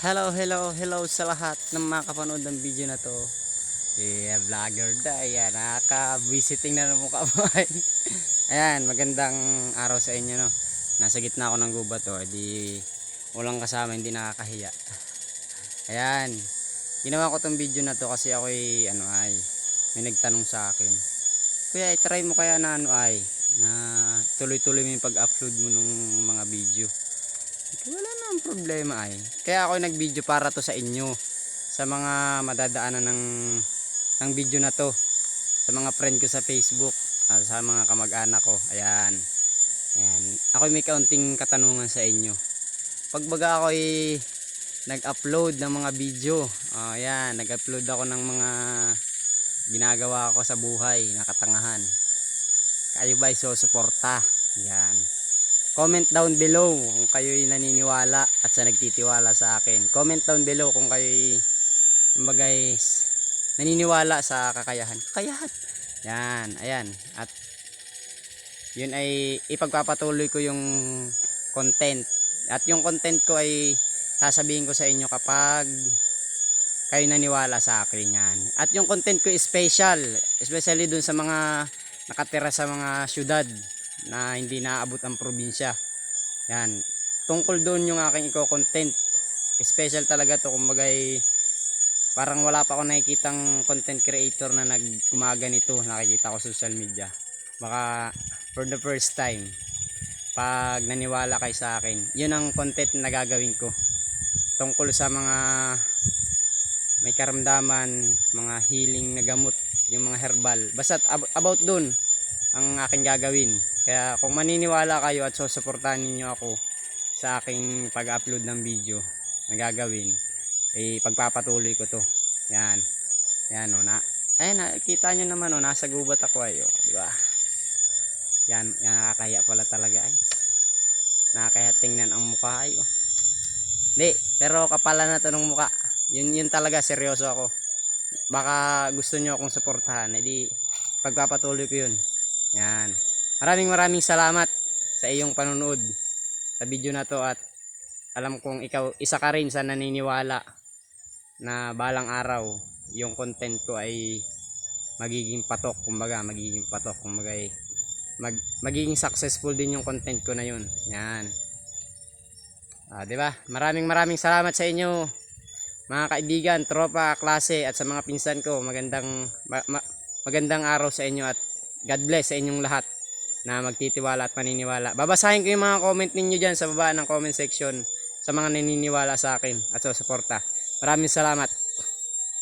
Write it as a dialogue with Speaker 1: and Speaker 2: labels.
Speaker 1: Hello sa lahat ng mga kapanood ng video na to. Vlogger da, ayan, nakaka-visiting na ng mukha mo. Ayan, magandang araw sa inyo, no. Nasa gitna ako ng gubat, oh, di walang kasama, hindi nakakahiya. Ayan, ginawa ko tong video na to kasi ako may nagtanong sa akin. Kuya, try mo kaya na na tuloy-tuloy mo yung pag-upload mo ng mga video. Wala namang problema kaya ako nag-video para to sa inyo, sa mga madadaanan ng video na to, sa mga friend ko sa Facebook, sa mga kamag-anak ko. Ayan. Ako may kaunting katanungan sa inyo. Pagbaga ako nag-upload ng mga video. Ayan, nag-upload ako ng mga ginagawa ko sa buhay na katangahan. Kayo ba'y susuporta? Ayan. Comment down below kung kayo'y naniniwala at sa nagtitiwala sa akin. Comment down below kung kayo'y naniniwala sa kakayahan. Yan, ayan. At yun ay ipagpapatuloy ko yung content. At yung content ko ay sasabihin ko sa inyo kapag kayo naniwala sa akin yan. At yung content ko is special, especially dun sa mga nakatira sa mga syudad na hindi naabot ang probinsya. Yan, tungkol doon yung aking content. Special talaga to, kumbaga parang wala pa ako nakikitang content creator na nagkumaga nito. Nakikita ko social media, baka for the first time. Pag naniwala kayo sa akin, yun ang content na gagawin ko, tungkol sa mga may karamdaman, mga healing na gamot, yung mga herbal, basta about doon ang aking gagawin. Kaya kung maniniwala kayo at susuportahan ninyo ako sa aking pag-upload ng video na gagawin, pagpapatuloy ko to. Yan. Yan nakita nyo naman, nasa gubat ako di ba? Yan, nakakahiya pala talaga Nakakahiya tingnan ang mukha Hindi, pero kapalan na to ng mukha. Yun talaga, seryoso ako. Baka gusto nyo akong suportahan, pagpapatuloy ko yun. Yan. Maraming salamat sa iyong panunood sa video na to, at alam kong ikaw isa ka rin sa naniniwala na balang araw yung content ko ay magiging patok, magiging successful din yung content ko na yun. Yan. Di ba? Maraming salamat sa inyo, mga kaibigan, tropa, klase, at sa mga pinsan ko. Magandang araw sa inyo, at God bless sa inyong lahat na magtitiwala at maniniwala. Babasahin ko yung mga comment ninyo dyan sa baba ng comment section, sa mga naniniwala sa akin at sa suporta. Maraming salamat.